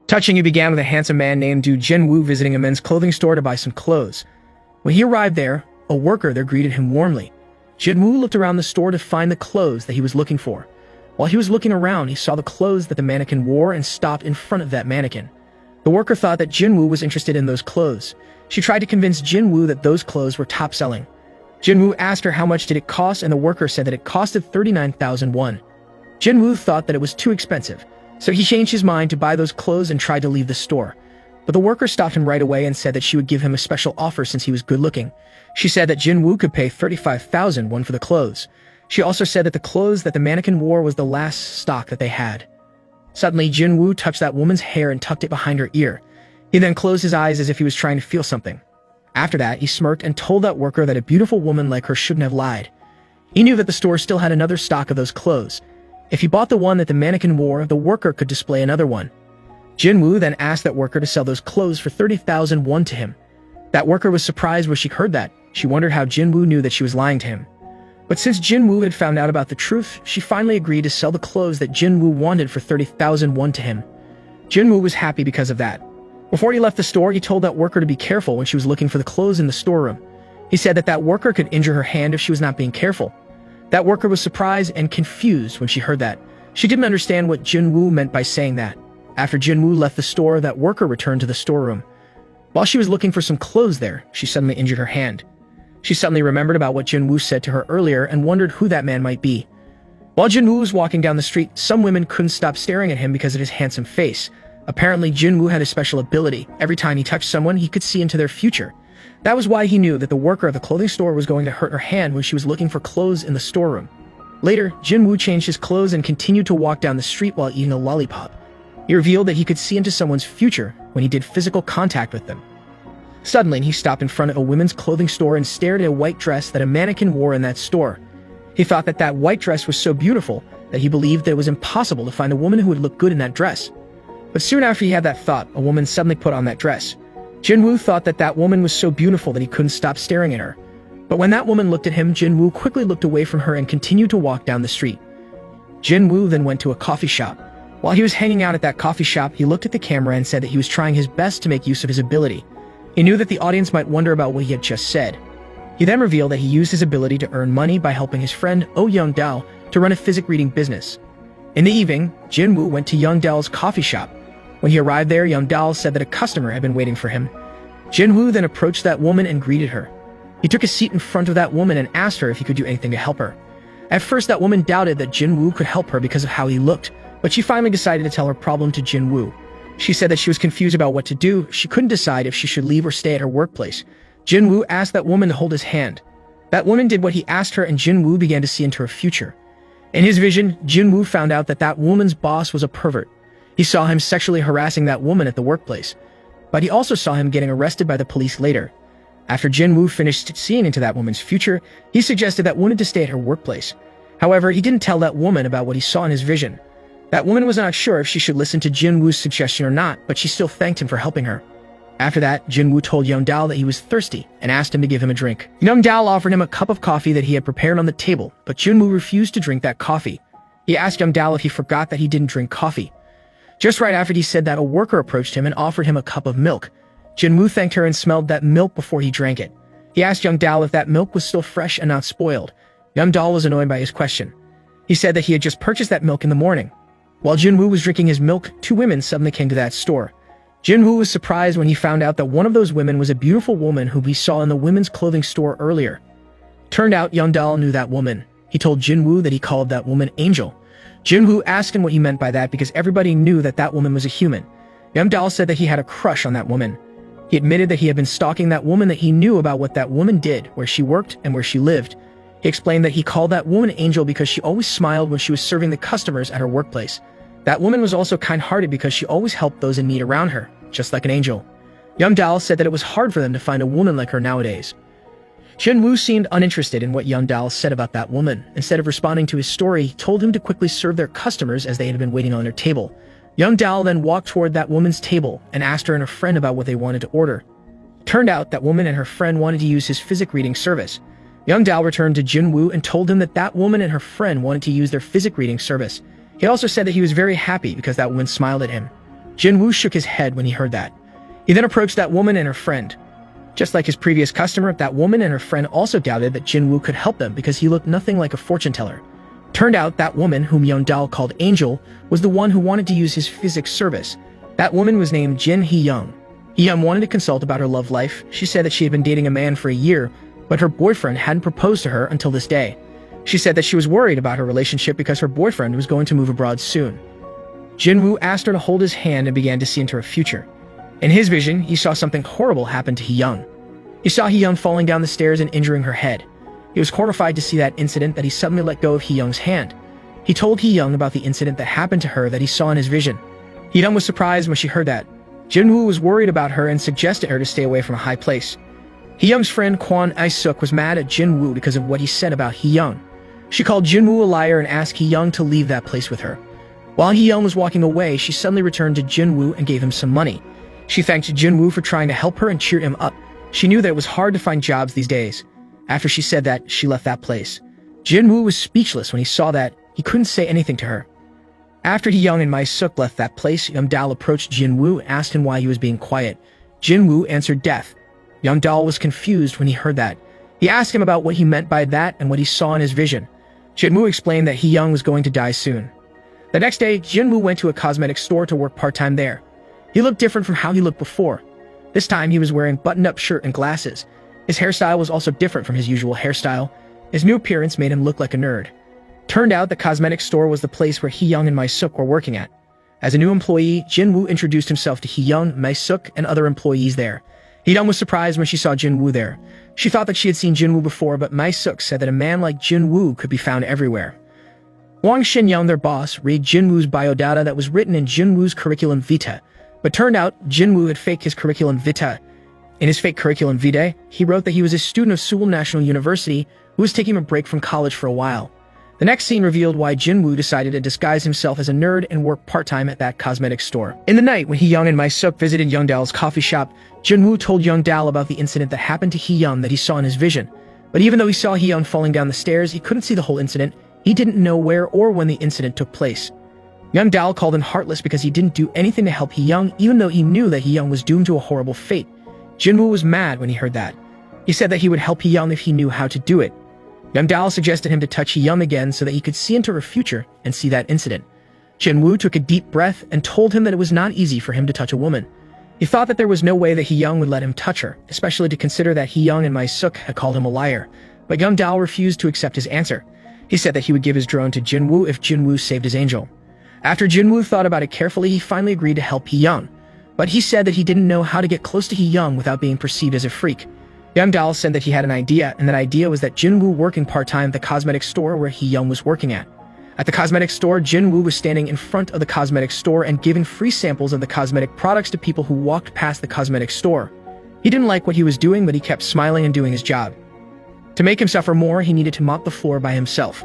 Touching he began with a handsome man named Du Jinwoo visiting a men's clothing store to buy some clothes. When he arrived there, a worker there greeted him warmly. Jinwoo looked around the store to find the clothes that he was looking for. While he was looking around, he saw the clothes that the mannequin wore and stopped in front of that mannequin. The worker thought that Jinwoo was interested in those clothes. She tried to convince Jinwoo that those clothes were top-selling. Jinwoo asked her how much did it cost, and the worker said that it costed 39,000 won. Jinwoo thought that it was too expensive, so he changed his mind to buy those clothes and tried to leave the store. But the worker stopped him right away and said that she would give him a special offer since he was good-looking. She said that Jinwoo could pay 35,000 won for the clothes. She also said that the clothes that the mannequin wore was the last stock that they had. Suddenly, Jinwoo touched that woman's hair and tucked it behind her ear. He then closed his eyes as if he was trying to feel something. After that, he smirked and told that worker that a beautiful woman like her shouldn't have lied. He knew that the store still had another stock of those clothes. If he bought the one that the mannequin wore, the worker could display another one. Jinwoo then asked that worker to sell those clothes for 30,000 won to him. That worker was surprised when she heard that. She wondered how Jinwoo knew that she was lying to him. But since Jinwoo had found out about the truth, she finally agreed to sell the clothes that Jinwoo wanted for 30,000 won to him. Jinwoo was happy because of that. Before he left the store, he told that worker to be careful when she was looking for the clothes in the storeroom. He said that that worker could injure her hand if she was not being careful. That worker was surprised and confused when she heard that. She didn't understand what Jinwoo meant by saying that. After Jinwoo left the store, that worker returned to the storeroom. While she was looking for some clothes there, she suddenly injured her hand. She suddenly remembered about what Jinwoo said to her earlier and wondered who that man might be. While Jinwoo was walking down the street, some women couldn't stop staring at him because of his handsome face. Apparently, Jinwoo had a special ability. Every time he touched someone, he could see into their future. That was why he knew that the worker of the clothing store was going to hurt her hand when she was looking for clothes in the storeroom. Later, Jinwoo changed his clothes and continued to walk down the street while eating a lollipop. He revealed that he could see into someone's future when he did physical contact with them. Suddenly, he stopped in front of a women's clothing store and stared at a white dress that a mannequin wore in that store. He thought that that white dress was so beautiful that he believed that it was impossible to find a woman who would look good in that dress. But soon after he had that thought, a woman suddenly put on that dress. Jinwoo thought that that woman was so beautiful that he couldn't stop staring at her. But when that woman looked at him, Jinwoo quickly looked away from her and continued to walk down the street. Jinwoo then went to a coffee shop. While he was hanging out at that coffee shop, he looked at the camera and said that he was trying his best to make use of his ability. He knew that the audience might wonder about what he had just said. He then revealed that he used his ability to earn money by helping his friend Oh Young-dal to run a physic reading business. In the evening, Jinwoo went to Young-dal's coffee shop. When he arrived there, Young-dal said that a customer had been waiting for him. Jinwoo then approached that woman and greeted her. He took a seat in front of that woman and asked her if he could do anything to help her. At first, that woman doubted that Jinwoo could help her because of how he looked, but she finally decided to tell her problem to Jinwoo. She said that she was confused about what to do. She couldn't decide if she should leave or stay at her workplace. Jinwoo asked that woman to hold his hand. That woman did what he asked her, and Jinwoo began to see into her future. In his vision, Jinwoo found out that that woman's boss was a pervert. He saw him sexually harassing that woman at the workplace, but he also saw him getting arrested by the police later. After Jinwoo finished seeing into that woman's future, he suggested that woman to stay at her workplace. However, he didn't tell that woman about what he saw in his vision. That woman was not sure if she should listen to Jinwoo's suggestion or not, but she still thanked him for helping her. After that, Jinwoo told Young-dal that he was thirsty and asked him to give him a drink. Young-dal offered him a cup of coffee that he had prepared on the table, but Jinwoo refused to drink that coffee. He asked Young-dal if he forgot that he didn't drink coffee. Just right after he said that, a worker approached him and offered him a cup of milk. Jinwoo thanked her and smelled that milk before he drank it. He asked Young-dal if that milk was still fresh and not spoiled. Young-dal was annoyed by his question. He said that he had just purchased that milk in the morning. While Jinwoo was drinking his milk, two women suddenly came to that store. Jinwoo was surprised when he found out that one of those women was a beautiful woman whom he saw in the women's clothing store earlier. Turned out Young-dal knew that woman. He told Jinwoo that he called that woman Angel. Jinwoo asked him what he meant by that because everybody knew that that woman was a human. Young-dal said that he had a crush on that woman. He admitted that he had been stalking that woman, that he knew about what that woman did, where she worked, and where she lived. He explained that he called that woman Angel because she always smiled when she was serving the customers at her workplace. That woman was also kind-hearted because she always helped those in need around her, just like an angel. Young-dal said that it was hard for them to find a woman like her nowadays. Jinwoo seemed uninterested in what Young-dal said about that woman. Instead of responding to his story, he told him to quickly serve their customers as they had been waiting on their table. Young-dal then walked toward that woman's table and asked her and her friend about what they wanted to order. Turned out that woman and her friend wanted to use his physic reading service. Young-dal returned to Jinwoo and told him that that woman and her friend wanted to use their physic reading service. He also said that he was very happy because that woman smiled at him. Jinwoo shook his head when he heard that. He then approached that woman and her friend. Just like his previous customer, that woman and her friend also doubted that Jinwoo could help them because he looked nothing like a fortune teller. Turned out that woman, whom Young-dal called Angel, was the one who wanted to use his physics service. That woman was named Jin Hee-young. Hee-young wanted to consult about her love life. She said that she had been dating a man for a year, but her boyfriend hadn't proposed to her until this day. She said that she was worried about her relationship because her boyfriend was going to move abroad soon. Jinwoo asked her to hold his hand and began to see into her future. In his vision, he saw something horrible happen to Hee-young. He saw Hee-young falling down the stairs and injuring her head. He was horrified to see that incident that he suddenly let go of Hee-young's hand. He told Hee-young about the incident that happened to her that he saw in his vision. Hee-young was surprised when she heard that. Jinwoo was worried about her and suggested her to stay away from a high place. Hee-young's friend Kwon Ae-suk was mad at Jinwoo because of what he said about Hee-young. She called Jinwoo a liar and asked Hee-young to leave that place with her. While Hee-young was walking away, she suddenly returned to Jinwoo and gave him some money. She thanked Jinwoo for trying to help her and cheered him up. She knew that it was hard to find jobs these days. After she said that, she left that place. Jinwoo was speechless when he saw that. He couldn't say anything to her. After Hee-young and Mai-suk left that place, Young-dal approached Jinwoo and asked him why he was being quiet. Jinwoo answered death. Young-dal was confused when he heard that. He asked him about what he meant by that and what he saw in his vision. Jinwoo explained that Hee-young was going to die soon. The next day, Jinwoo went to a cosmetic store to work part-time there. He looked different from how he looked before. This time, he was wearing button-up shirt and glasses. His hairstyle was also different from his usual hairstyle. His new appearance made him look like a nerd. Turned out the cosmetic store was the place where Hee-young and Mai-suk were working at. As a new employee, Jinwoo introduced himself to Hee-young, Mai-suk, and other employees there. Hee-young was surprised when she saw Jinwoo there. She thought that she had seen Jinwoo before, but Mai-suk said that a man like Jinwoo could be found everywhere. Wang Shin-young, their boss, read Jinwoo's biodata that was written in Jinwoo's curriculum vitae. But turned out, Jinwoo had faked his curriculum vitae. In his fake curriculum vitae, he wrote that he was a student of Seoul National University who was taking a break from college for a while. The next scene revealed why Jinwoo decided to disguise himself as a nerd and work part-time at that cosmetic store. In the night, when Hee-young and Mai-suk visited Young-dal's coffee shop, Jinwoo told Young-dal about the incident that happened to Hee-young that he saw in his vision. But even though he saw Hee-young falling down the stairs, he couldn't see the whole incident. He didn't know where or when the incident took place. Young-dal called him heartless because he didn't do anything to help Hee-young, even though he knew that Hee-young was doomed to a horrible fate. Jinwoo was mad when he heard that. He said that he would help Hee-young if he knew how to do it. Young-dal suggested him to touch Hee-young again so that he could see into her future and see that incident. Jinwoo took a deep breath and told him that it was not easy for him to touch a woman. He thought that there was no way that Hee-young would let him touch her, especially to consider that Hee-young and Mai-suk had called him a liar. But Young-dal refused to accept his answer. He said that he would give his drone to Jinwoo if Jinwoo saved his angel. After Jinwoo thought about it carefully, he finally agreed to help Hee-young. But he said that he didn't know how to get close to Hee-young without being perceived as a freak. Young-dal said that he had an idea, and that idea was that Jinwoo working part-time at the cosmetic store where Hee-young was working at. At the cosmetic store, Jinwoo was standing in front of the cosmetic store and giving free samples of the cosmetic products to people who walked past the cosmetic store. He didn't like what he was doing, but he kept smiling and doing his job. To make him suffer more, he needed to mop the floor by himself.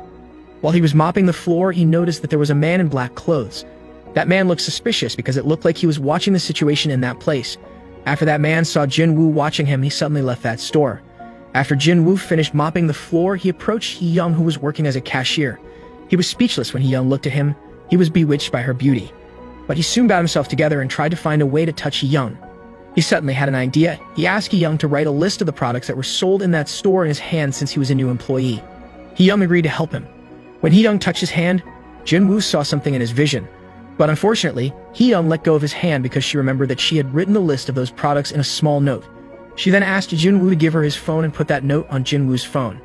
While he was mopping the floor, he noticed that there was a man in black clothes. That man looked suspicious because it looked like he was watching the situation in that place. After that man saw Jinwoo watching him, he suddenly left that store. After Jinwoo finished mopping the floor, he approached Hee-young, who was working as a cashier. He was speechless when Hee-young looked at him. He was bewitched by her beauty. But he soon got himself together and tried to find a way to touch Hee-young. He suddenly had an idea. He asked Hee-young to write a list of the products that were sold in that store in his hand since he was a new employee. Hee-young agreed to help him. When Hee-young touched his hand, Jinwoo saw something in his vision. But unfortunately, Hee-young let go of his hand because she remembered that she had written the list of those products in a small note. She then asked Jinwoo to give her his phone and put that note on Jinwoo's phone.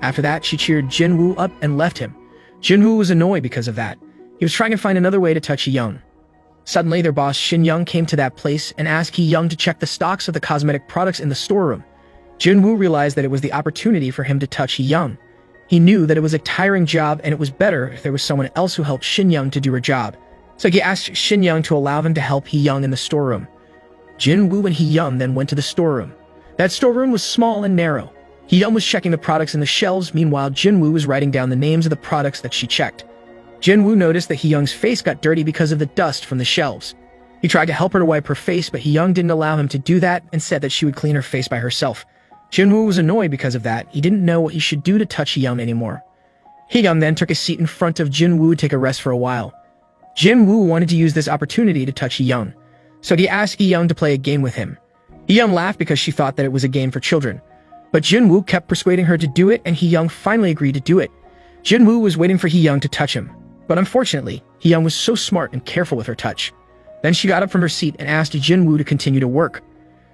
After that, she cheered Jinwoo up and left him. Jinwoo was annoyed because of that. He was trying to find another way to touch Hee-young. Suddenly, their boss Shin-young came to that place and asked Hee-young to check the stocks of the cosmetic products in the storeroom. Jinwoo realized that it was the opportunity for him to touch Hee-young. He knew that it was a tiring job and it was better if there was someone else who helped Shin-young to do her job. So he asked Shin-young to allow him to help Hee-young in the storeroom. Jinwoo and Hee-young then went to the storeroom. That storeroom was small and narrow. Hee-young was checking the products in the shelves, meanwhile Jinwoo was writing down the names of the products that she checked. Jinwoo noticed that Hee-young's face got dirty because of the dust from the shelves. He tried to help her to wipe her face, but Hee-young didn't allow him to do that and said that she would clean her face by herself. Jinwoo was annoyed because of that. He didn't know what he should do to touch Hee-young anymore. Hee-young then took a seat in front of Jinwoo to take a rest for a while. Jin Woo wanted to use this opportunity to touch Hee-young, so he asked Hee-young to play a game with him. Hee-young laughed because she thought that it was a game for children, but Jin Woo kept persuading her to do it, and Hee-young finally agreed to do it. Jin Woo was waiting for Hee-young to touch him, but unfortunately, Hee-young was so smart and careful with her touch. Then she got up from her seat and asked Jin Woo to continue to work.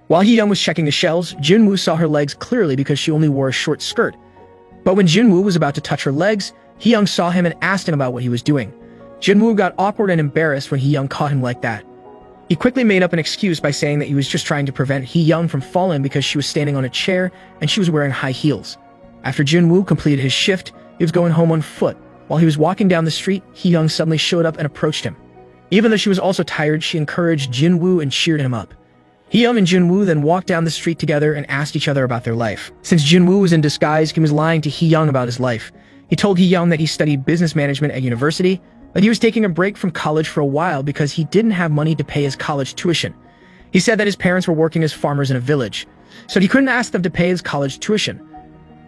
While Hee-young was checking the shelves, Jin Woo saw her legs clearly because she only wore a short skirt. But when Jin Woo was about to touch her legs, Hee-young saw him and asked him about what he was doing. Jin Woo got awkward and embarrassed when Hee-young caught him like that. He quickly made up an excuse by saying that he was just trying to prevent Hee-young from falling because she was standing on a chair and she was wearing high heels. After Jin Woo completed his shift, he was going home on foot. While he was walking down the street, Hee-young suddenly showed up and approached him. Even though she was also tired, she encouraged Jin Woo and cheered him up. Hee-young and Jin Woo then walked down the street together and asked each other about their life. Since Jin Woo was in disguise, he was lying to Hee-young about his life. He told Hee-young that he studied business management at university, but he was taking a break from college for a while because he didn't have money to pay his college tuition. He said that his parents were working as farmers in a village, so he couldn't ask them to pay his college tuition.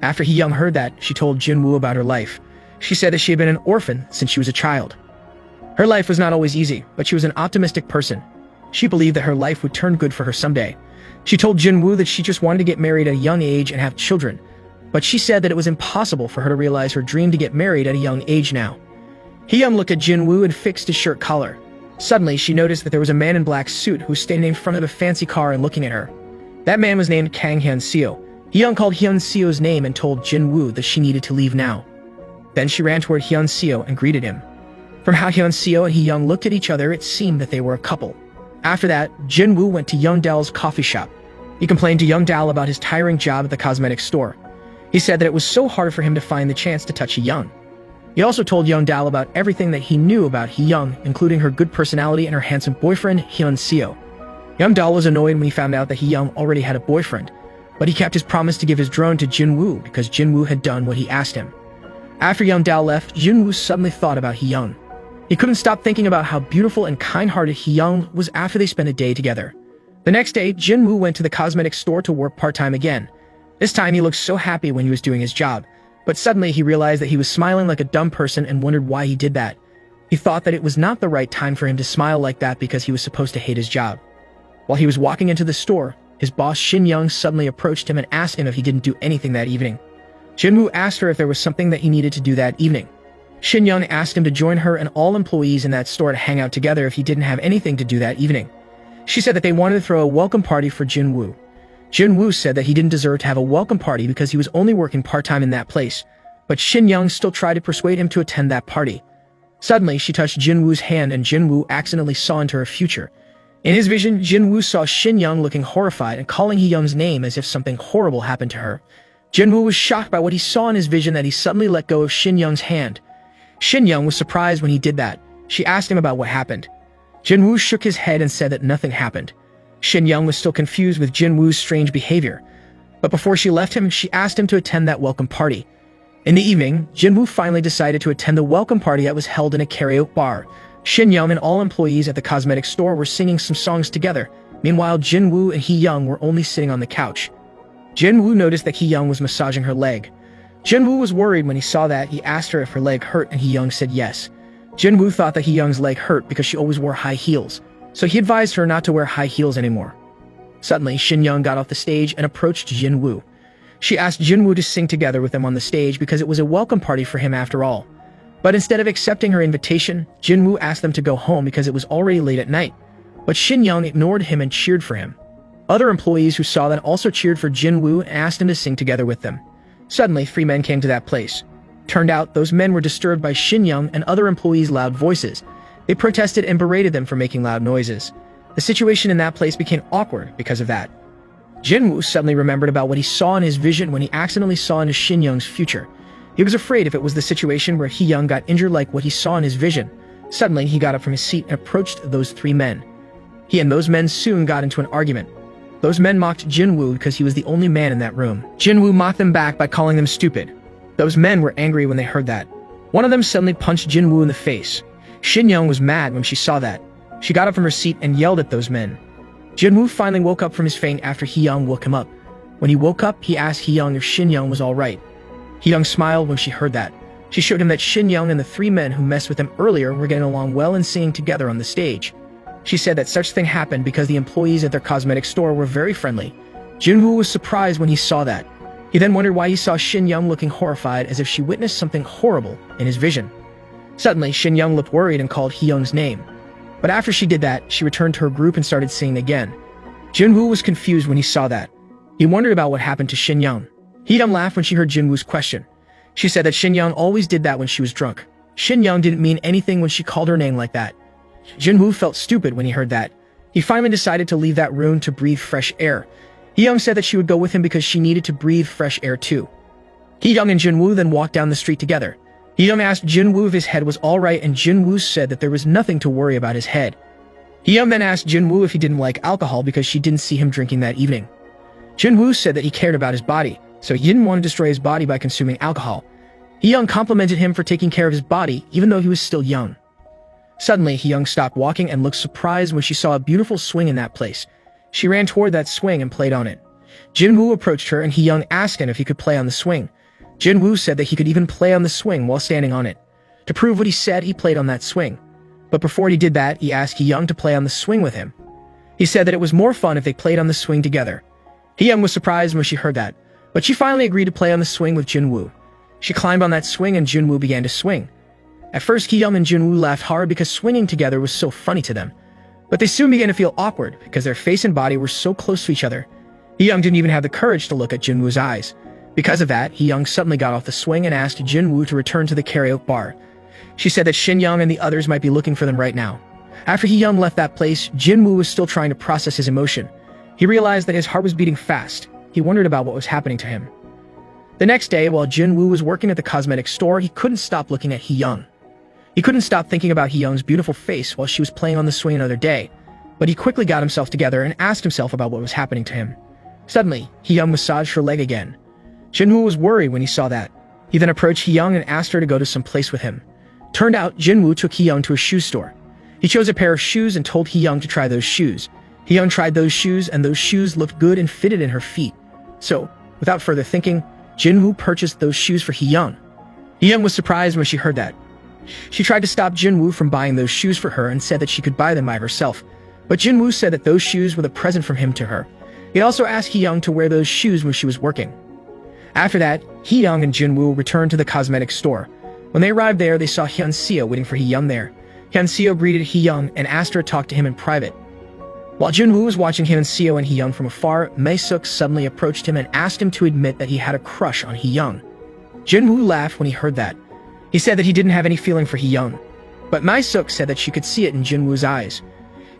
After Hee-young heard that, she told Jin Woo about her life. She said that she had been an orphan since she was a child. Her life was not always easy, but she was an optimistic person. She believed that her life would turn good for her someday. She told Jin Woo that she just wanted to get married at a young age and have children, but she said that it was impossible for her to realize her dream to get married at a young age now. Hee-young looked at Jin Woo and fixed his shirt collar. Suddenly, she noticed that there was a man in black suit who was standing in front of a fancy car and looking at her. That man was named Kang Hyun-seo. Hee-young called Hyun-seo's name and told Jin Woo that she needed to leave now. Then she ran toward Hyun-seo and greeted him. From how Hyun-seo and Hee-young looked at each other, it seemed that they were a couple. After that, Jin Woo went to Young Dal's coffee shop. He complained to Young Dal about his tiring job at the cosmetics store. He said that it was so hard for him to find the chance to touch Hee-young. He also told Young Dal about everything that he knew about Hee-young, including her good personality and her handsome boyfriend, Hyun-seo. Young Dal was annoyed when he found out that Hee-young already had a boyfriend, but he kept his promise to give his drone to Jin Woo because Jin Woo had done what he asked him. After Young Dal left, Jin Woo suddenly thought about Hee-young. He couldn't stop thinking about how beautiful and kind-hearted Hee-young was after they spent a day together. The next day, Jin Woo went to the cosmetics store to work part-time again. This time he looked so happy when he was doing his job, but suddenly he realized that he was smiling like a dumb person and wondered why he did that. He thought that it was not the right time for him to smile like that because he was supposed to hate his job. While he was walking into the store, his boss Shin-young suddenly approached him and asked him if he didn't do anything that evening. Jin Woo asked her if there was something that he needed to do that evening. Shin-young asked him to join her and all employees in that store to hang out together if he didn't have anything to do that evening. She said that they wanted to throw a welcome party for Jin Woo. Jin Woo said that he didn't deserve to have a welcome party because he was only working part-time in that place, but Shin-young still tried to persuade him to attend that party. Suddenly, she touched Jin Woo's hand and Jin Woo accidentally saw into her future. In his vision, Jin Woo saw Shin-young looking horrified and calling Hee-young's name as if something horrible happened to her. Jin Woo was shocked by what he saw in his vision that he suddenly let go of Shin-young's hand. Shin-young was surprised when he did that. She asked him about what happened. Jin Woo shook his head and said that nothing happened. Shin-young was still confused with Jin Woo's strange behavior, but before she left him, she asked him to attend that welcome party. In the evening, Jin Woo finally decided to attend the welcome party that was held in a karaoke bar. Shin-young and all employees at the cosmetics store were singing some songs together. Meanwhile, Jin Woo and Hee-young were only sitting on the couch. Jin Woo noticed that Hee-young was massaging her leg. Jin Woo was worried when he saw that. He asked her if her leg hurt and Hee-young said yes. Jin Woo thought that Hee-young's leg hurt because she always wore high heels, so he advised her not to wear high heels anymore. Suddenly, Shin-young got off the stage and approached Jin Woo. She asked Jin Woo to sing together with them on the stage because it was a welcome party for him after all. But instead of accepting her invitation, Jin Woo asked them to go home because it was already late at night. But Shin-young ignored him and cheered for him. Other employees who saw that also cheered for Jin Woo and asked him to sing together with them. Suddenly, 3 men came to that place. Turned out, those men were disturbed by Shin-young and other employees' loud voices. They protested and berated them for making loud noises. The situation in that place became awkward because of that. Jin Woo suddenly remembered about what he saw in his vision when he accidentally saw into Shin-young's future. He was afraid if it was the situation where Hee-young got injured like what he saw in his vision. Suddenly, he got up from his seat and approached those 3 men. He and those men soon got into an argument. Those men mocked Jin Woo because he was the only man in that room. Jin Woo mocked them back by calling them stupid. Those men were angry when they heard that. One of them suddenly punched Jin Woo in the face. Shin-young was mad when she saw that. She got up from her seat and yelled at those men. Jin Woo finally woke up from his faint after Hee-young woke him up. When he woke up, he asked Hee-young if Shin-young was all right. Hee-young smiled when she heard that. She showed him that Shin Young and the three men who messed with him earlier were getting along well and singing together on the stage. She said that such thing happened because the employees at their cosmetic store were very friendly. Jinwoo was surprised when he saw that. He then wondered why he saw Shin Young looking horrified, as if she witnessed something horrible in his vision. Suddenly, Shin Young looked worried and called Hee-young's name. But after she did that, she returned to her group and started singing again. Jinwoo was confused when he saw that. He wondered about what happened to Shin Young. Hee-young laughed when she heard Jinwoo's question. She said that Shin Young always did that when she was drunk. Shin Young didn't mean anything when she called her name like that. Jinwoo felt stupid when he heard that. He finally decided to leave that room to breathe fresh air. Hee-young said that she would go with him because she needed to breathe fresh air too. Hee-young and Jinwoo then walked down the street together. Hee-young asked Jinwoo if his head was alright, and Jinwoo said that there was nothing to worry about his head. Hee-young then asked Jinwoo if he didn't like alcohol because she didn't see him drinking that evening. Jinwoo said that he cared about his body, so he didn't want to destroy his body by consuming alcohol. Hee-young complimented him for taking care of his body even though he was still young. Suddenly, Hee-young stopped walking and looked surprised when she saw a beautiful swing in that place. She ran toward that swing and played on it. Jinwoo approached her and Hee-young asked him if he could play on the swing. Jinwoo said that he could even play on the swing while standing on it. To prove what he said, he played on that swing. But before he did that, he asked Hee-young to play on the swing with him. He said that it was more fun if they played on the swing together. Hee-young was surprised when she heard that, but she finally agreed to play on the swing with Jinwoo. She climbed on that swing and Jinwoo began to swing. At first, Hee-young and Jinwoo laughed hard because swinging together was so funny to them. But they soon began to feel awkward because their face and body were so close to each other. Hee-young didn't even have the courage to look at Jinwoo's eyes. Because of that, Hee-young suddenly got off the swing and asked Jinwoo to return to the karaoke bar. She said that Shin Young and the others might be looking for them right now. After Hee-young left that place, Jinwoo was still trying to process his emotion. He realized that his heart was beating fast. He wondered about what was happening to him. The next day, while Jinwoo was working at the cosmetic store, he couldn't stop looking at Hee-young. He couldn't stop thinking about Hee-young's beautiful face while she was playing on the swing another day, but he quickly got himself together and asked himself about what was happening to him. Suddenly, Hee-young massaged her leg again. Jinwoo was worried when he saw that. He then approached Hee-young and asked her to go to some place with him. Turned out, Jinwoo took Hee-young to a shoe store. He chose a pair of shoes and told Hee-young to try those shoes. Hee-young tried those shoes, and those shoes looked good and fitted in her feet. So, without further thinking, Jinwoo purchased those shoes for Hee-young. Hee-young was surprised when she heard that. She tried to stop Jinwoo from buying those shoes for her and said that she could buy them by herself. But Jinwoo said that those shoes were the present from him to her. He also asked Hee-young to wear those shoes when she was working. After that, Hee-young and Jinwoo returned to the cosmetic store. When they arrived there, they saw Hyun-seo waiting for Hee-young there. Hyun-seo greeted Hee-young and asked her to talk to him in private. While Jinwoo was watching Hyun-seo and Hee-young from afar, Mae-suk suddenly approached him and asked him to admit that he had a crush on Hee-young. Jinwoo laughed when he heard that. He said that he didn't have any feeling for Hee-young. But Mae-suk said that she could see it in Jinwoo's eyes.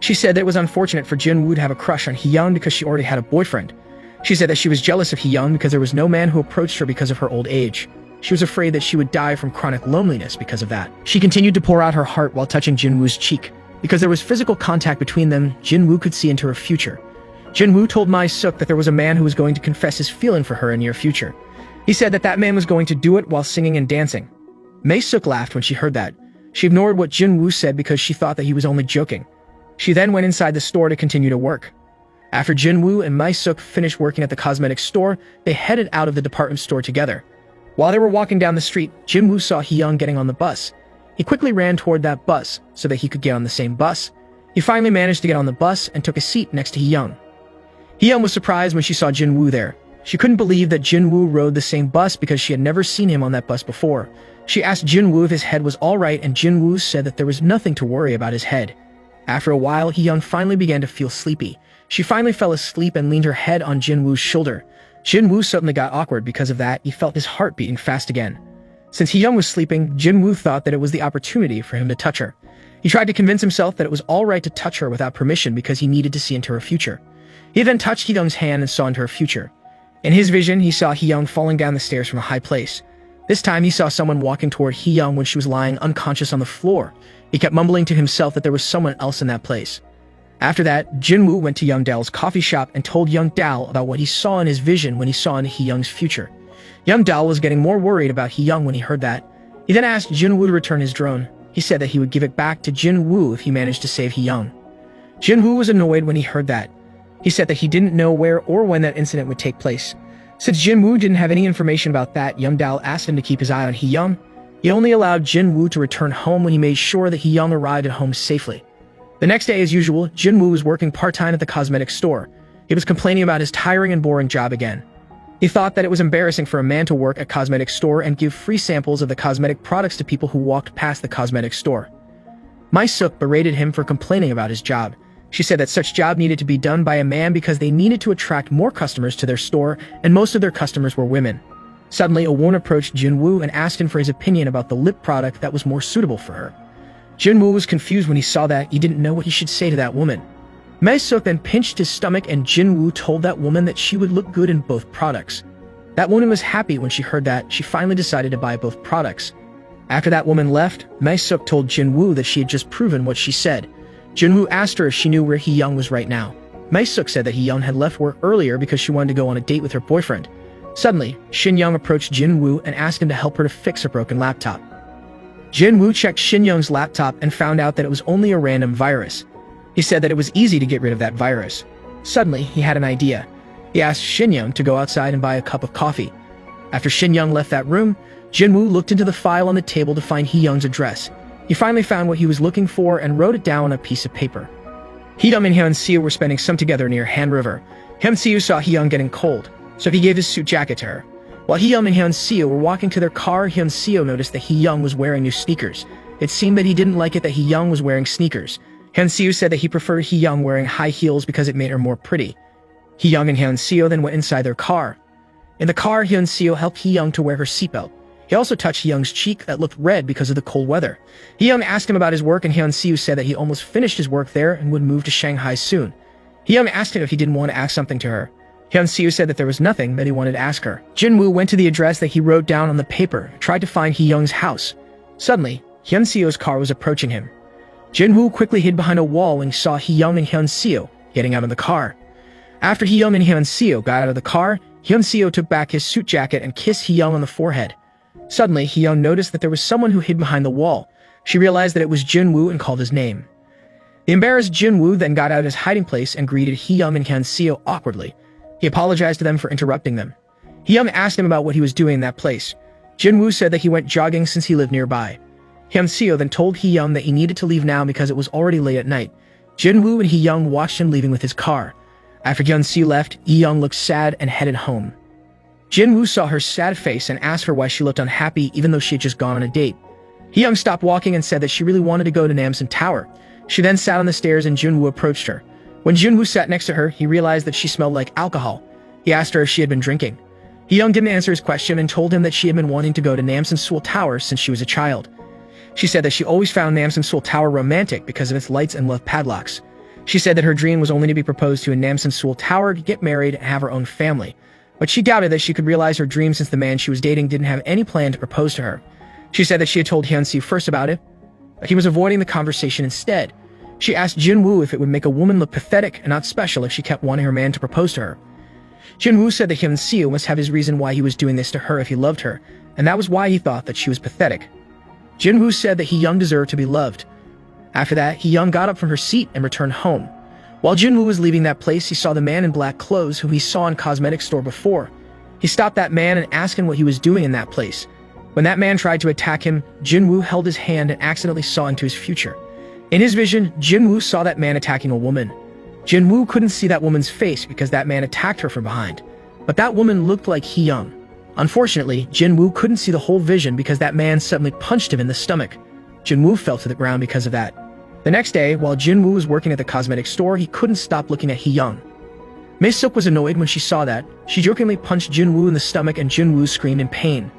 She said that it was unfortunate for Jinwoo to have a crush on Hee-young because she already had a boyfriend. She said that she was jealous of Hee-young because there was no man who approached her because of her old age. She was afraid that she would die from chronic loneliness because of that. She continued to pour out her heart while touching Jinwoo's cheek. Because there was physical contact between them, Jinwoo could see into her future. Jinwoo told Mae-suk that there was a man who was going to confess his feeling for her in near future. He said that that man was going to do it while singing and dancing. Mae-suk laughed when she heard that. She ignored what Jinwoo said because she thought that he was only joking. She then went inside the store to continue to work. After Jinwoo and Mae-suk finished working at the cosmetic store, they headed out of the department store together. While they were walking down the street, Jinwoo saw Hee-young getting on the bus. He quickly ran toward that bus so that he could get on the same bus. He finally managed to get on the bus and took a seat next to Hee-young. Hee-young was surprised when she saw Jinwoo there. She couldn't believe that Jinwoo rode the same bus because she had never seen him on that bus before. She asked Jinwoo if his head was alright, and Jinwoo said that there was nothing to worry about his head. After a while, Hee-young finally began to feel sleepy. She finally fell asleep and leaned her head on Jinwoo's shoulder. Jinwoo suddenly got awkward because of that. He felt his heart beating fast again. Since Hee-young was sleeping, Jinwoo thought that it was the opportunity for him to touch her. He tried to convince himself that it was alright to touch her without permission because he needed to see into her future. He then touched Hee-young's hand and saw into her future. In his vision, he saw Hee-young falling down the stairs from a high place. This time, he saw someone walking toward Hee-young when she was lying unconscious on the floor. He kept mumbling to himself that there was someone else in that place. After that, Jinwoo went to Young Dal's coffee shop and told Young Dal about what he saw in his vision when he saw into Hee-young's future. Young Dal was getting more worried about Hee-young when he heard that. He then asked Jinwoo to return his drone. He said that he would give it back to Jinwoo if he managed to save Hee-young. Jinwoo was annoyed when he heard that. He said that he didn't know where or when that incident would take place. Since Jinwoo didn't have any information about that, Young Dal asked him to keep his eye on Hee-young. He only allowed Jin-woo to return home when he made sure that Hee-young arrived at home safely. The next day, as usual, Jin-woo was working part-time at the cosmetic store. He was complaining about his tiring and boring job again. He thought that it was embarrassing for a man to work at a cosmetic store and give free samples of the cosmetic products to people who walked past the cosmetic store. Mi-suk berated him for complaining about his job. She said that such job needed to be done by a man because they needed to attract more customers to their store, and most of their customers were women. Suddenly, a woman approached Jin-woo and asked him for his opinion about the lip product that was more suitable for her. Jin-woo was confused when he saw that. He didn't know what he should say to that woman. Mi-suk then pinched his stomach, and Jin-woo told that woman that she would look good in both products. That woman was happy when she heard that. She finally decided to buy both products. After that woman left, Mi-suk told Jin-woo that she had just proven what she said. Jin-woo asked her if she knew where Hee-young was right now. Mi-suk said that Hee-young had left work earlier because she wanted to go on a date with her boyfriend. Suddenly, Shin-young approached Jin-woo and asked him to help her to fix her broken laptop. Jin-woo checked Shin-young's laptop and found out that it was only a random virus. He said that it was easy to get rid of that virus. Suddenly, he had an idea. He asked Shin-young to go outside and buy a cup of coffee. After Shin-young left that room, Jin-woo looked into the file on the table to find Hee-young's address. He finally found what he was looking for and wrote it down on a piece of paper. Hee-young and Hyun-seo were spending some together near Han River. Hyun-seo saw Hee-young getting cold, so he gave his suit jacket to her. While Hee-young and Hyun-seo were walking to their car, Hyun-seo noticed that Hee-young was wearing new sneakers. It seemed that he didn't like it that Hee-young was wearing sneakers. Hyun-seo said that he preferred Hee-young wearing high heels because it made her more pretty. Hee-young and Hyun-seo then went inside their car. In the car, Hyun-seo helped Hee-young to wear her seatbelt. He also touched Hee-young's cheek that looked red because of the cold weather. Hee-young asked him about his work, and Hyun-seo said that he almost finished his work there and would move to Shanghai soon. Hee-young asked him if he didn't want to ask something to her. Hyun-seo said that there was nothing that he wanted to ask her. Jin-woo went to the address that he wrote down on the paper, tried to find Hee-young's house. Suddenly, Hyun-seo's car was approaching him. Jin-woo quickly hid behind a wall when he saw Hee-young and Hyun-seo getting out of the car. After Hee-young and Hyun-seo got out of the car, Hyun-seo took back his suit jacket and kissed Hee-young on the forehead. Suddenly, Hee-young noticed that there was someone who hid behind the wall. She realized that it was Jin-woo and called his name. The embarrassed Jin-woo then got out of his hiding place and greeted Hee-young and Hyun-seo awkwardly. He apologized to them for interrupting them. Hee-young asked him about what he was doing in that place. Jin-woo said that he went jogging since he lived nearby. Hyun-seo then told Hee-young that he needed to leave now because it was already late at night. Jin-woo and Hee-young watched him leaving with his car. After Hyun-seo left, Hee-young looked sad and headed home. Jin-woo saw her sad face and asked her why she looked unhappy even though she had just gone on a date. Hee-young stopped walking and said that she really wanted to go to Namsan Tower. She then sat on the stairs and Jin-woo approached her. When Jin-woo sat next to her, he realized that she smelled like alcohol. He asked her if she had been drinking. Hee-young didn't answer his question and told him that she had been wanting to go to Namsan Seoul Tower since she was a child. She said that she always found Namsan Seoul Tower romantic because of its lights and love padlocks. She said that her dream was only to be proposed to in Namsan Seoul Tower, to get married and have her own family. But she doubted that she could realize her dream since the man she was dating didn't have any plan to propose to her. She said that she had told Hyun-seo first about it, but he was avoiding the conversation instead. She asked Jin-woo if it would make a woman look pathetic and not special if she kept wanting her man to propose to her. Jin-woo said that Hyun-seo must have his reason why he was doing this to her if he loved her, and that was why he thought that she was pathetic. Jin-woo said that Hee-young deserved to be loved. After that, Hee-young got up from her seat and returned home. While Jin-woo was leaving that place, he saw the man in black clothes who he saw in cosmetic store before. He stopped that man and asked him what he was doing in that place. When that man tried to attack him, Jin-woo held his hand and accidentally saw into his future. In his vision, Jin-woo saw that man attacking a woman. Jin-woo couldn't see that woman's face because that man attacked her from behind. But that woman looked like Hee-young. Unfortunately, Jin-woo couldn't see the whole vision because that man suddenly punched him in the stomach. Jin-woo fell to the ground because of that. The next day, while Jin-woo was working at the cosmetic store, he couldn't stop looking at Hee-young. Mi-suk was annoyed when she saw that. She jokingly punched Jin-woo in the stomach and Jin-woo screamed in pain.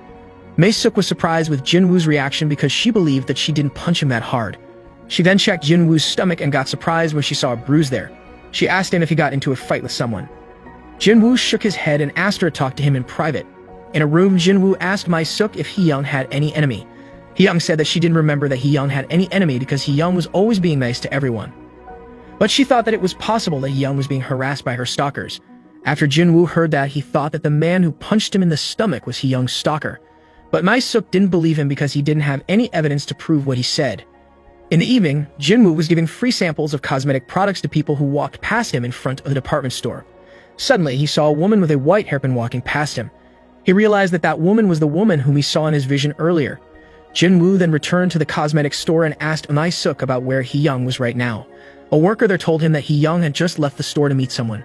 Mi-suk was surprised with Jin-woo's reaction because she believed that she didn't punch him that hard. She then checked Jin-woo's stomach and got surprised when she saw a bruise there. She asked him if he got into a fight with someone. Jin-woo shook his head and asked her to talk to him in private. In a room, Jin-woo asked Mi-suk if Hee-young had any enemy. Hee-young said that she didn't remember that Hee-young had any enemy because Hee-young was always being nice to everyone. But she thought that it was possible that Hee-young was being harassed by her stalkers. After Jin-woo heard that, he thought that the man who punched him in the stomach was Hee-young's stalker. But Mi-suk didn't believe him because he didn't have any evidence to prove what he said. In the evening, Jin-woo was giving free samples of cosmetic products to people who walked past him in front of the department store. Suddenly, he saw a woman with a white hairpin walking past him. He realized that that woman was the woman whom he saw in his vision earlier. Jinwoo then returned to the cosmetic store and asked Mi-suk about where Hee-young was right now. A worker there told him that Hee-young had just left the store to meet someone.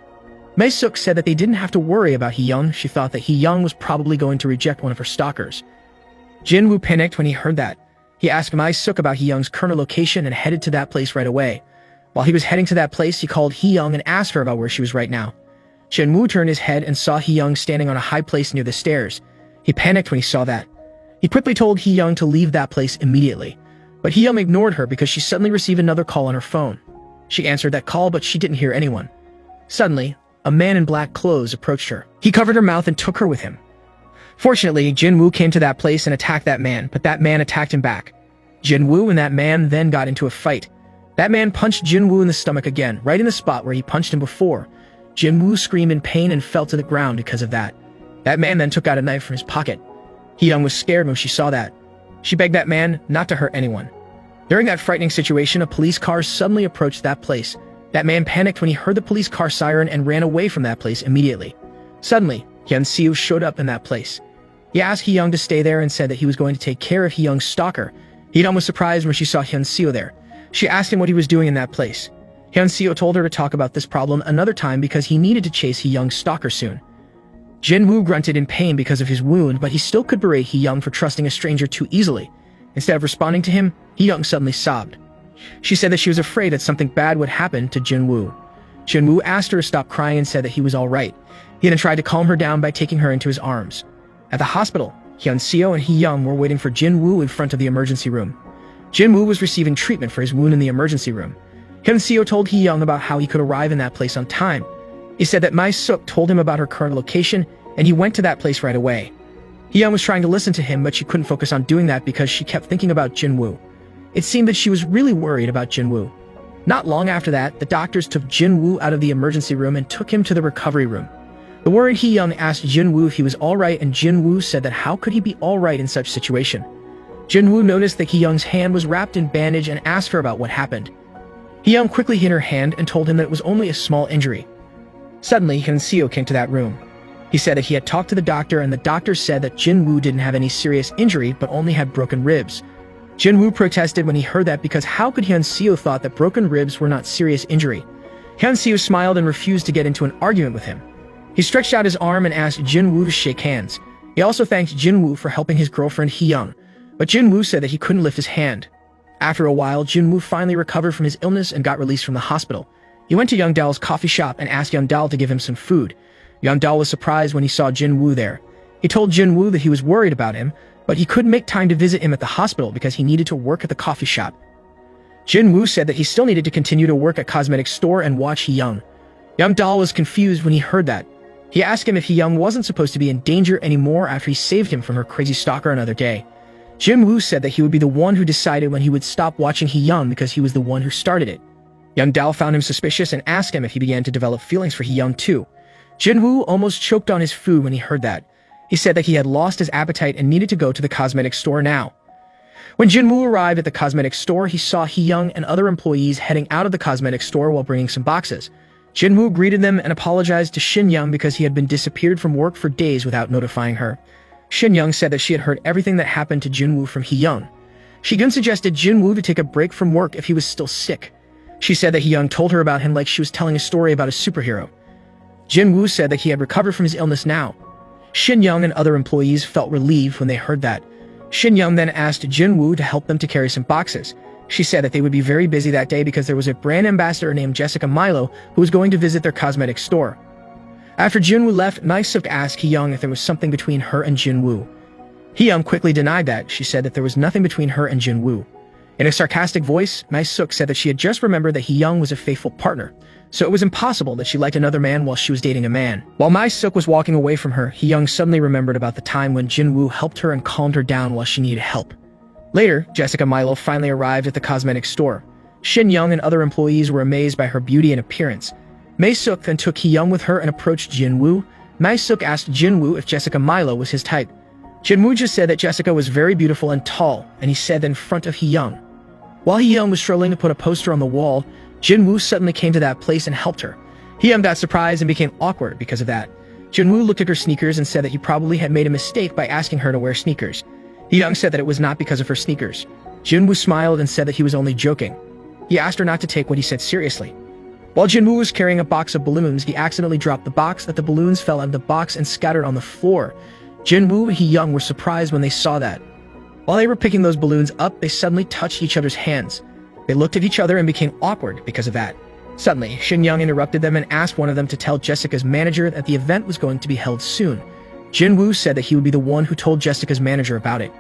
Mi-suk said that they didn't have to worry about Hee-young. She thought that Hee-young was probably going to reject one of her stalkers. Jinwoo panicked when he heard that. He asked Mi-suk about Hee-young's current location and headed to that place right away. While he was heading to that place, he called Hee-young and asked her about where she was right now. Jinwoo turned his head and saw Hee-young standing on a high place near the stairs. He panicked when he saw that. He quickly told Hee-young to leave that place immediately. But Hee-young ignored her because she suddenly received another call on her phone. She answered that call, but she didn't hear anyone. Suddenly, a man in black clothes approached her. He covered her mouth and took her with him. Fortunately, Jinwoo came to that place and attacked that man, but that man attacked him back. Jinwoo and that man then got into a fight. That man punched Jinwoo in the stomach again, right in the spot where he punched him before. Jinwoo screamed in pain and fell to the ground because of that. That man then took out a knife from his pocket. Hee-young was scared when she saw that. She begged that man not to hurt anyone. During that frightening situation, a police car suddenly approached that place. That man panicked when he heard the police car siren and ran away from that place immediately. Suddenly, Hyun-seo showed up in that place. He asked Hee-young to stay there and said that he was going to take care of Hee-young's stalker. Hee-young was surprised when she saw Hyun-seo there. She asked him what he was doing in that place. Hyun-seo told her to talk about this problem another time because he needed to chase Hee-young's stalker soon. Jinwoo grunted in pain because of his wound, but he still could berate Hee-young for trusting a stranger too easily. Instead of responding to him, Hee-young suddenly sobbed. She said that she was afraid that something bad would happen to Jinwoo. Jinwoo asked her to stop crying and said that he was all right. He then tried to calm her down by taking her into his arms. At the hospital, Hyun-seo and Hee-young were waiting for Jinwoo in front of the emergency room. Jinwoo was receiving treatment for his wound in the emergency room. Hyun-seo told Hee-young about how he could arrive in that place on time. He said that Mi-suk told him about her current location, and he went to that place right away. Hee-young was trying to listen to him, but she couldn't focus on doing that because she kept thinking about Jinwoo. It seemed that she was really worried about Jinwoo. Not long after that, the doctors took Jinwoo out of the emergency room and took him to the recovery room. The worried Hee-young asked Jinwoo if he was alright, and Jinwoo said that how could he be alright in such situation. Jinwoo noticed that Hee-young's hand was wrapped in bandage and asked her about what happened. Hee-young quickly hid her hand and told him that it was only a small injury. Suddenly, Hyun-seo came to that room. He said that he had talked to the doctor, and the doctor said that Jinwoo didn't have any serious injury but only had broken ribs. Jinwoo protested when he heard that because how could Hyun-seo thought that broken ribs were not serious injury? Hyun-seo smiled and refused to get into an argument with him. He stretched out his arm and asked Jinwoo to shake hands. He also thanked Jinwoo for helping his girlfriend Hee-young, but Jinwoo said that he couldn't lift his hand. After a while, Jinwoo finally recovered from his illness and got released from the hospital. He went to Young-dal's coffee shop and asked Young-dal to give him some food. Young-dal was surprised when he saw Jinwoo there. He told Jinwoo that he was worried about him, but he couldn't make time to visit him at the hospital because he needed to work at the coffee shop. Jinwoo said that he still needed to continue to work at cosmetic store and watch Hee-young. Young-dal was confused when he heard that. He asked him if Hee-young wasn't supposed to be in danger anymore after he saved him from her crazy stalker another day. Jinwoo said that he would be the one who decided when he would stop watching Hee-young because he was the one who started it. Young-dal found him suspicious and asked him if he began to develop feelings for Hee-young too. Jinwoo almost choked on his food when he heard that. He said that he had lost his appetite and needed to go to the cosmetic store now. When Jinwoo arrived at the cosmetic store, he saw Hee-young and other employees heading out of the cosmetic store while bringing some boxes. Jinwoo greeted them and apologized to Shin-young because he had been disappeared from work for days without notifying her. Shin-young said that she had heard everything that happened to Jinwoo from Hee-young. She then suggested Jinwoo to take a break from work if he was still sick. She said that Hee-young told her about him like she was telling a story about a superhero. Jinwoo said that he had recovered from his illness now. Shin-young and other employees felt relieved when they heard that. Shin-young then asked Jinwoo to help them to carry some boxes. She said that they would be very busy that day because there was a brand ambassador named Jessica Milo who was going to visit their cosmetic store. After Jinwoo left, Mi-suk asked Hee-young if there was something between her and Jinwoo. Hee-young quickly denied that. She said that there was nothing between her and Jinwoo. In a sarcastic voice, Mi-suk said that she had just remembered that Hee-young was a faithful partner, so it was impossible that she liked another man while she was dating a man. While Mi-suk was walking away from her, Hee-young suddenly remembered about the time when Jinwoo helped her and calmed her down while she needed help. Later, Jessica Milo finally arrived at the cosmetic store. Shin-young and other employees were amazed by her beauty and appearance. Mi-suk then took Hee-young with her and approached Jinwoo. Mi-suk asked Jinwoo if Jessica Milo was his type. Jinwoo just said that Jessica was very beautiful and tall, and he said that in front of Hee-young. While Hee-young was struggling to put a poster on the wall, Jinwoo suddenly came to that place and helped her. Hee-young got surprised and became awkward because of that. Jinwoo looked at her sneakers and said that he probably had made a mistake by asking her to wear sneakers. Hee-young said that it was not because of her sneakers. Jin-woo smiled and said that he was only joking. He asked her not to take what he said seriously. While Jin-woo was carrying a box of balloons, he accidentally dropped the box, that the balloons fell out of the box and scattered on the floor. Jin-woo and Hee-young were surprised when they saw that. While they were picking those balloons up, they suddenly touched each other's hands. They looked at each other and became awkward because of that. Suddenly, Shin-young interrupted them and asked one of them to tell Jessica's manager that the event was going to be held soon. Jin-woo said that he would be the one who told Jessica's manager about it.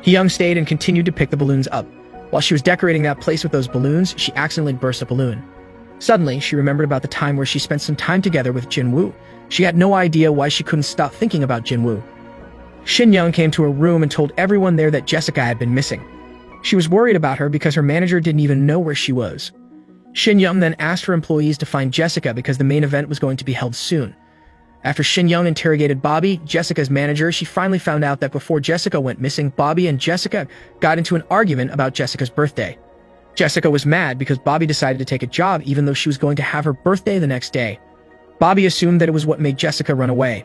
Hee-young stayed and continued to pick the balloons up. While she was decorating that place with those balloons, she accidentally burst a balloon. Suddenly, she remembered about the time where she spent some time together with Jin-woo. She had no idea why she couldn't stop thinking about Jin-woo. Shin-young came to her room and told everyone there that Jessica had been missing. She was worried about her because her manager didn't even know where she was. Shin-young then asked her employees to find Jessica because the main event was going to be held soon. After Shin-young interrogated Bobby, Jessica's manager, she finally found out that before Jessica went missing, Bobby and Jessica got into an argument about Jessica's birthday. Jessica was mad because Bobby decided to take a job even though she was going to have her birthday the next day. Bobby assumed that it was what made Jessica run away.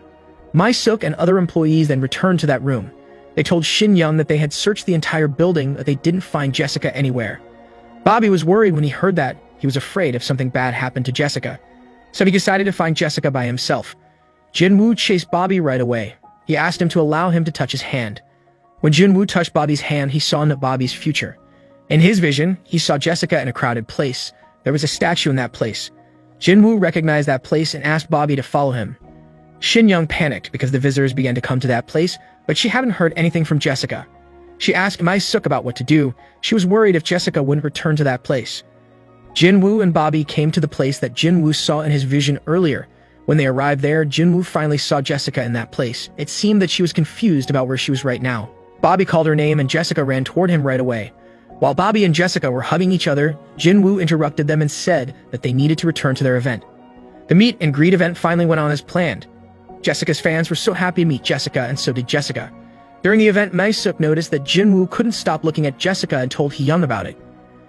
Mi-suk and other employees then returned to that room. They told Shin-young that they had searched the entire building, but they didn't find Jessica anywhere. Bobby was worried when he heard that. He was afraid if something bad happened to Jessica. So he decided to find Jessica by himself. Jin-woo chased Bobby right away. He asked him to allow him to touch his hand. When Jin-woo touched Bobby's hand, he saw into Bobby's future. In his vision, he saw Jessica in a crowded place. There was a statue in that place. Jin-woo recognized that place and asked Bobby to follow him. Shin-young panicked because the visitors began to come to that place, but she hadn't heard anything from Jessica. She asked Mi-suk about what to do. She was worried if Jessica wouldn't return to that place. Jin-woo and Bobby came to the place that Jin-woo saw in his vision earlier. When they arrived there, Jin-woo finally saw Jessica in that place. It seemed that she was confused about where she was right now. Bobby called her name and Jessica ran toward him right away. While Bobby and Jessica were hugging each other, Jin-woo interrupted them and said that they needed to return to their event. The meet and greet event finally went on as planned. Jessica's fans were so happy to meet Jessica, and so did Jessica. During the event, Mi-suk noticed that Jin-woo couldn't stop looking at Jessica and told Hee-young about it.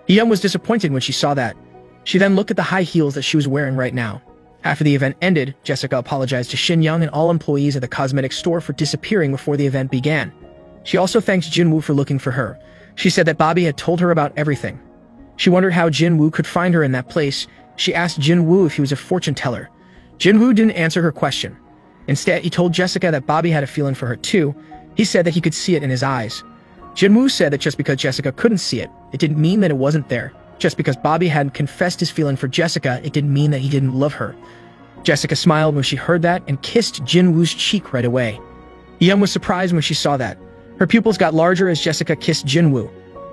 Hee-young was disappointed when she saw that. She then looked at the high heels that she was wearing right now. After the event ended, Jessica apologized to Shin-young and all employees at the cosmetic store for disappearing before the event began. She also thanked Jin-woo for looking for her. She said that Bobby had told her about everything. She wondered how Jin-woo could find her in that place. She asked Jin-woo if he was a fortune teller. Jin-woo didn't answer her question. Instead, he told Jessica that Bobby had a feeling for her too. He said that he could see it in his eyes. Jin-woo said that just because Jessica couldn't see it, it didn't mean that it wasn't there. Just because Bobby hadn't confessed his feeling for Jessica, it didn't mean that he didn't love her. Jessica smiled when she heard that and kissed Jin-woo's cheek right away. Hee-young was surprised when she saw that. Her pupils got larger as Jessica kissed Jin-woo.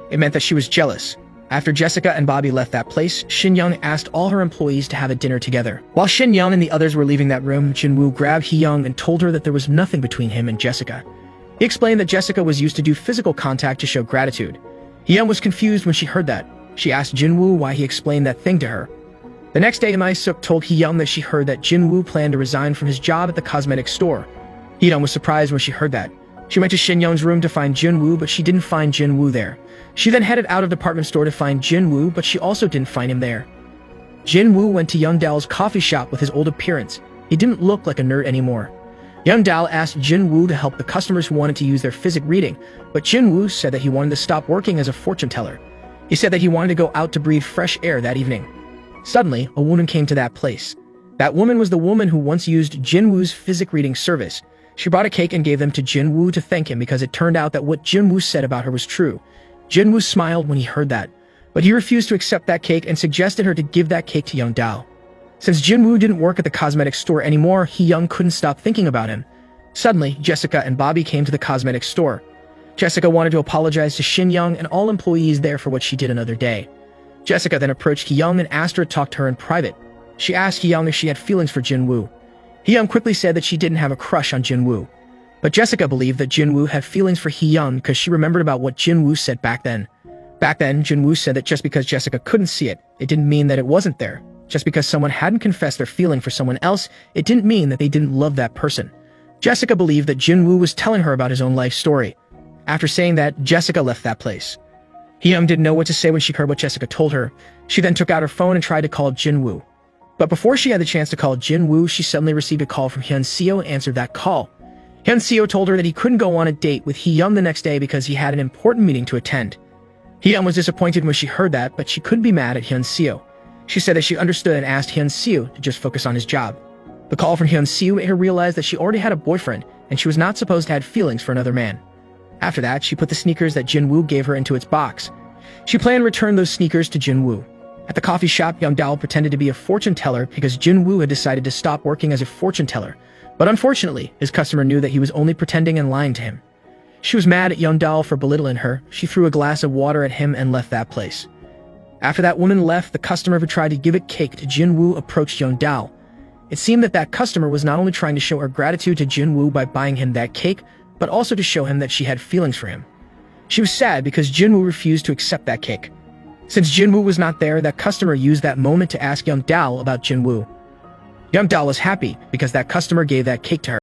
It meant that she was jealous. After Jessica and Bobby left that place, Shin-young asked all her employees to have a dinner together. While Shin-young and the others were leaving that room, Jin-woo grabbed Hee-young and told her that there was nothing between him and Jessica. He explained that Jessica was used to do physical contact to show gratitude. Hee-young was confused when she heard that. She asked Jin-woo why he explained that thing to her. The next day, Mi-suk told Hee-young that she heard that Jin-woo planned to resign from his job at the cosmetic store. Hee-young was surprised when she heard that. She went to Shin-young's room to find Jin-woo, but she didn't find Jin-woo there. She then headed out of the department store to find Jin-woo, but she also didn't find him there. Jin-woo went to Young Dal's coffee shop with his old appearance. He didn't look like a nerd anymore. Young Dal asked Jin-woo to help the customers who wanted to use their physic reading, but Jin-woo said that he wanted to stop working as a fortune teller. He said that he wanted to go out to breathe fresh air that evening. Suddenly, a woman came to that place. That woman was the woman who once used Jin-woo's physic reading service. She brought a cake and gave them to Jin-woo to thank him because it turned out that what Jin-woo said about her was true. Jin-woo smiled when he heard that, but he refused to accept that cake and suggested her to give that cake to Young Dal. Since Jin-woo didn't work at the cosmetic store anymore, Hee-young couldn't stop thinking about him. Suddenly, Jessica and Bobby came to the cosmetic store. Jessica wanted to apologize to Shin-young and all employees there for what she did another day. Jessica then approached Hee-young and asked her to talk to her in private. She asked Hee-young if she had feelings for Jin-woo. Hee-young quickly said that she didn't have a crush on Jin-woo. But Jessica believed that Jin-woo had feelings for Hee-young because she remembered about what Jin-woo said back then. Back then, Jin-woo said that just because Jessica couldn't see it, it didn't mean that it wasn't there. Just because someone hadn't confessed their feeling for someone else, it didn't mean that they didn't love that person. Jessica believed that Jin-woo was telling her about his own life story. After saying that, Jessica left that place. Hee-young didn't know what to say when she heard what Jessica told her. She then took out her phone and tried to call Jin-woo. But before she had the chance to call Jin-woo, she suddenly received a call from Hyun-seo and answered that call. Hyun-seo told her that he couldn't go on a date with Hee-young the next day because he had an important meeting to attend. Hee-young was disappointed when she heard that, but she couldn't be mad at Hyun-seo. She said that she understood and asked Hyun-seo to just focus on his job. The call from Hyun-seo made her realize that she already had a boyfriend and she was not supposed to have feelings for another man. After that, she put the sneakers that Jin-woo gave her into its box. She planned to return those sneakers to Jin-woo. At the coffee shop, Young-dal pretended to be a fortune teller because Jin-woo had decided to stop working as a fortune teller. But unfortunately, his customer knew that he was only pretending and lying to him. She was mad at Young-dal for belittling her. She threw a glass of water at him and left that place. After that woman left, the customer who tried to give a cake to Jin-woo approached Young-dal. It seemed that that customer was not only trying to show her gratitude to Jin-woo by buying him that cake, but also to show him that she had feelings for him. She was sad because Jin-woo refused to accept that cake. Since Jin-woo was not there, that customer used that moment to ask Young-dal about Jin-woo. Young-dal was happy because that customer gave that cake to her.